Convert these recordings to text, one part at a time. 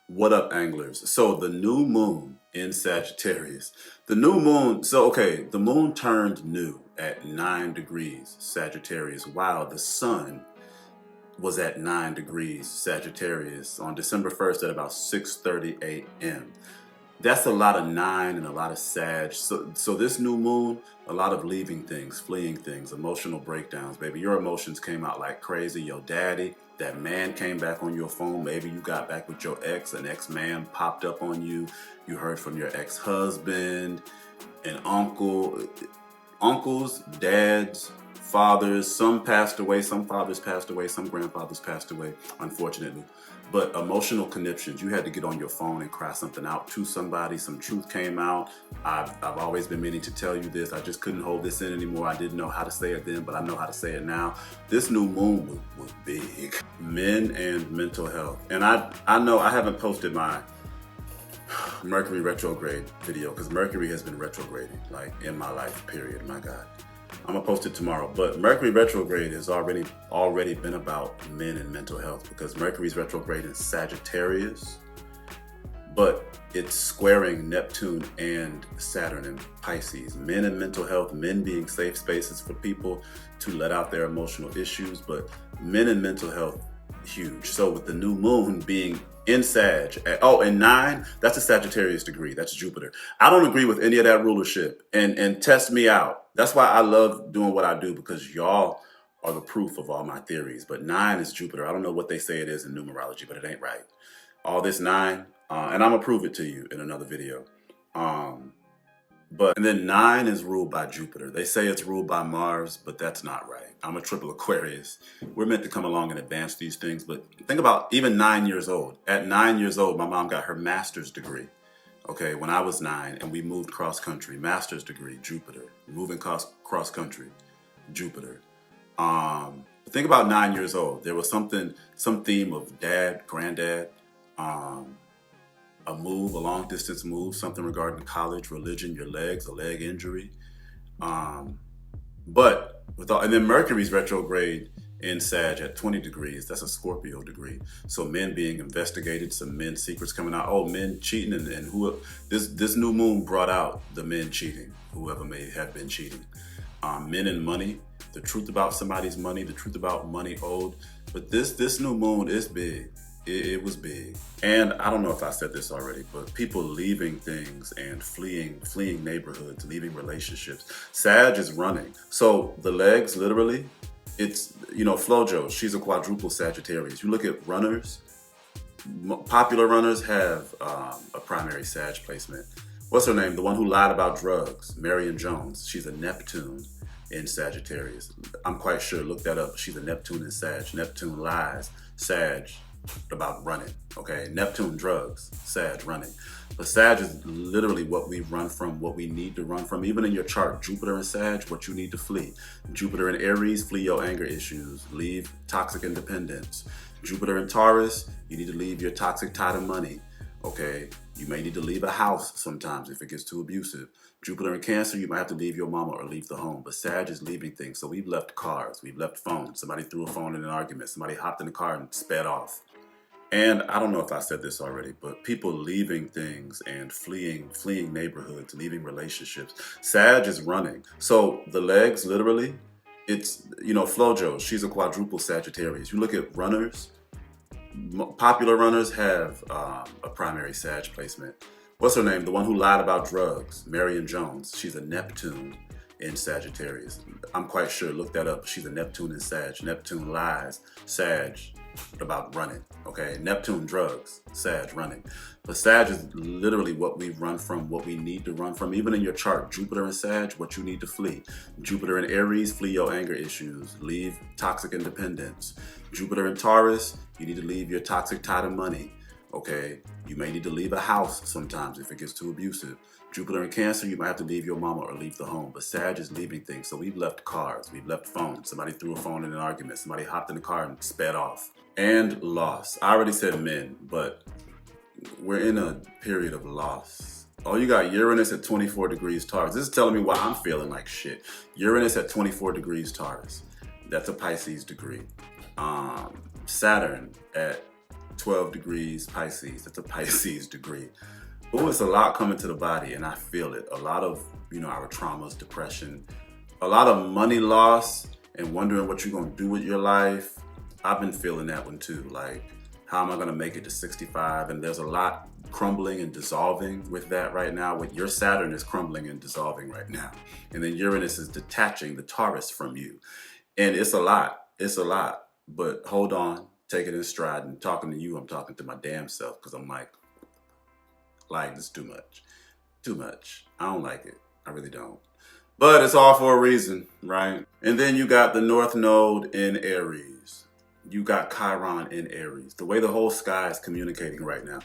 What up, anglers? So the new moon in Sagittarius, the new moon, so okay, the moon turned new at 9 degrees Sagittarius, while the sun was at 9 degrees Sagittarius on December 1st at about 6:30 a.m. That's a lot of nine and a lot of Sag. So this new moon, a lot of leaving things, fleeing things, emotional breakdowns, baby. Your emotions came out like crazy. Your daddy, that man came back on your phone. Maybe you got back with your ex, an ex-man popped up on you. You heard from your ex-husband, an uncle, uncles, dads, fathers. Some passed away, some fathers passed away, some grandfathers passed away, unfortunately. But emotional conniptions, you had to get on your phone and cry something out to somebody. Some truth came out. I've always been meaning to tell you this. I just couldn't hold this in anymore. I didn't know how to say it then, but I know how to say it now. This new moon was big. Men and mental health. And I know I haven't posted my Mercury retrograde video because Mercury has been retrograding like in my life, period. My God. I'm gonna post it tomorrow, but Mercury retrograde has already been about men and mental health because Mercury's retrograde in Sagittarius, but it's squaring Neptune and Saturn in Pisces. Men and mental health, men being safe spaces for people to let out their emotional issues, but men and mental health, huge. So with the new moon being in Sag, and 9, that's a Sagittarius degree, that's Jupiter. I don't agree with any of that rulership, and test me out. That's why I love doing what I do, because y'all are the proof of all my theories. But 9 is Jupiter. I don't know what they say it is in numerology, but it ain't right. All this 9, and I'm gonna prove it to you in another video. And then 9 is ruled by Jupiter. They say it's ruled by Mars, but that's not right. I'm a triple Aquarius. We're meant to come along and advance these things, but think about even 9 years old. At 9 years old, my mom got her master's degree. Okay, when I was 9 and we moved cross country, master's degree, Jupiter. Moving cross country, Jupiter. Think about 9 years old. There was some theme of dad, granddad, a move, a long distance move, something regarding college, religion, your legs, a leg injury. And then Mercury's retrograde in Sag at 20 degrees, that's a Scorpio degree. So men being investigated, some men secrets coming out. Oh, men cheating, and who this new moon brought out the men cheating, whoever may have been cheating. Men and money, the truth about somebody's money, the truth about money owed. But this new moon is big. It was big. And I don't know if I said this already, but people leaving things and fleeing neighborhoods, leaving relationships. Sag is running. So the legs, literally, it's, Flojo, she's a quadruple Sagittarius. You look at runners, popular runners have a primary Sag placement. What's her name? The one who lied about drugs, Marion Jones. She's a Neptune in Sagittarius. I'm quite sure, look that up. She's a Neptune in Sag. Neptune lies, Sag about running, okay? Neptune drugs, Sag running. But Sag is literally what we run from, what we need to run from. Even in your chart, Jupiter and Sag, what you need to flee. Jupiter in Aries, flee your anger issues, leave toxic independence. Jupiter in Taurus, you need to leave your toxic tie to money, okay? You may need to leave a house sometimes if it gets too abusive. Jupiter in Cancer, you might have to leave your mama or leave the home. But Sag is leaving things. So we've left cars, we've left phones. Somebody threw a phone in an argument. Somebody hopped in the car and sped off. And I don't know if I said this already, but people leaving things and fleeing neighborhoods, leaving relationships. Sag is running. So the legs, literally, it's, Flojo, she's a quadruple Sagittarius. You look at runners, popular runners have a primary Sag placement. What's her name? The one who lied about drugs, Marion Jones. She's a Neptune in Sagittarius. I'm quite sure, look that up. She's a Neptune in Sag. Neptune lies, Sag about running, okay? Neptune drugs, Sag running. But Sag is literally what we run from, what we need to run from. Even in your chart, Jupiter and Sag, what you need to flee. Jupiter in Aries, flee your anger issues, leave toxic independence. Jupiter in Taurus, you need to leave your toxic tie to money, okay? You may need to leave a house sometimes if it gets too abusive. Jupiter in Cancer, you might have to leave your mama or leave the home. But Sag is leaving things. So we've left cars, we've left phones. Somebody threw a phone in an argument. Somebody hopped in the car and sped off. And loss. I already said men, but we're in a period of loss. Oh, you got Uranus at 24 degrees Taurus. This is telling me why I'm feeling like shit. Uranus at 24 degrees Taurus. That's a Pisces degree. Saturn at 12 degrees Pisces. That's a Pisces degree. Oh, it's a lot coming to the body, and I feel it. A lot of, our traumas, depression, a lot of money loss, and wondering what you're going to do with your life. I've been feeling that one too. Like, how am I going to make it to 65? And there's a lot crumbling and dissolving with that right now. With your Saturn is crumbling and dissolving right now. And then Uranus is detaching the Taurus from you. And it's a lot. It's a lot. But hold on, take it in stride. And talking to you, I'm talking to my damn self, because I'm like, it's too much. Too much. I don't like it. I really don't. But it's all for a reason, right? And then you got the North Node in Aries. You got Chiron in Aries. The way the whole sky is communicating right now.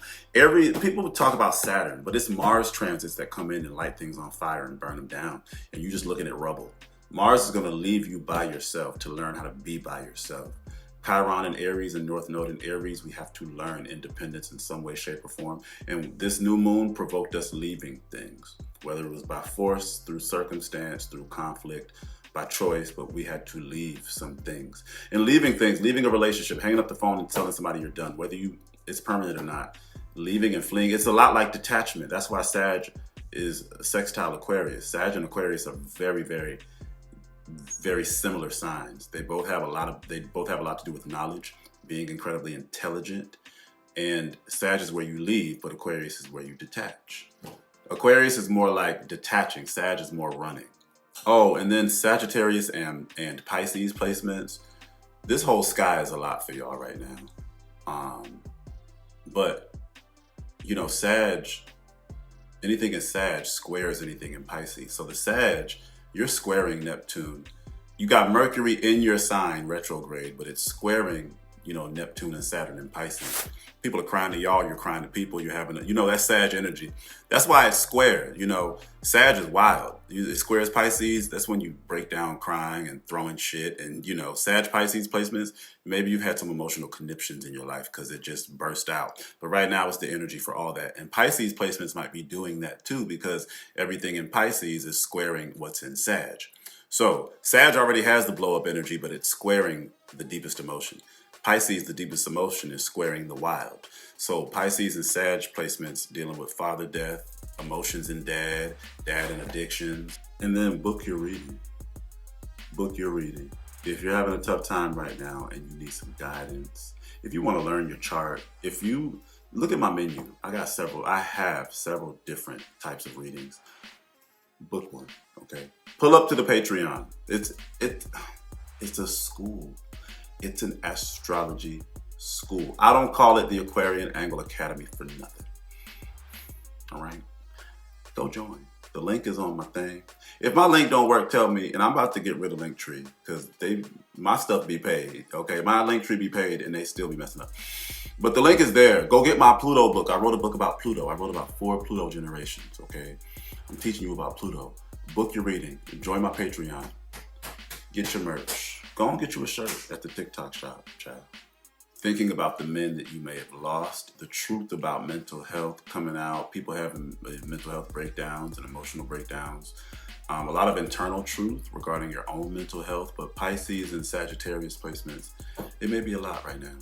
People talk about Saturn, but it's Mars transits that come in and light things on fire and burn them down. And you're just looking at rubble. Mars is going to leave you by yourself to learn how to be by yourself. Chiron in Aries and North Node in Aries, we have to learn independence in some way, shape, or form. And this new moon provoked us leaving things, whether it was by force, through circumstance, through conflict, by choice, but we had to leave some things. And leaving things, leaving a relationship, hanging up the phone and telling somebody you're done, whether it's permanent or not, leaving and fleeing, it's a lot like detachment. That's why Sag is sextile Aquarius. Sag and Aquarius are very, very, very similar signs. They both have a lot to do with knowledge, being incredibly intelligent. And Sag is where you leave, but Aquarius is where you detach. Aquarius is more like detaching. Sag is more running. Oh, and then Sagittarius and Pisces placements. This whole sky is a lot for y'all right now. But Sag, anything in Sag squares anything in Pisces. So the Sag, you're squaring Neptune. You got Mercury in your sign retrograde, but it's squaring, Neptune and Saturn in Pisces. People are crying to y'all, you're crying to people, you're having that's Sag energy. That's why it's squared. Sag is wild. It squares Pisces, that's when you break down crying and throwing shit. And, Sag Pisces placements, maybe you've had some emotional conniptions in your life because it just burst out. But right now it's the energy for all that. And Pisces placements might be doing that too, because everything in Pisces is squaring what's in Sag. So Sag already has the blow up energy, but it's squaring the deepest emotion. Pisces, the deepest emotion, is squaring the wild. So Pisces and Sag placements dealing with father death, emotions in dad and addictions. And then book your reading. Book your reading. If you're having a tough time right now and you need some guidance, if you want to learn your chart, if you look at my menu, I have several different types of readings. Book one, okay? Pull up to the Patreon. It's a school. It's an astrology school. I don't call it the Aquarian Angle Academy for nothing. All right? Go join. The link is on my thing. If my link don't work, tell me, and I'm about to get rid of Linktree because my stuff be paid, okay? My Linktree be paid and they still be messing up. But the link is there. Go get my Pluto book. I wrote a book about Pluto. I wrote about 4 Pluto generations, okay? I'm teaching you about Pluto. Book your reading. Join my Patreon. Get your merch. Go and get you a shirt at the TikTok shop, child. Thinking about the men that you may have lost, the truth about mental health coming out, people having mental health breakdowns and emotional breakdowns. A lot of internal truth regarding your own mental health, but Pisces and Sagittarius placements, it may be a lot right now.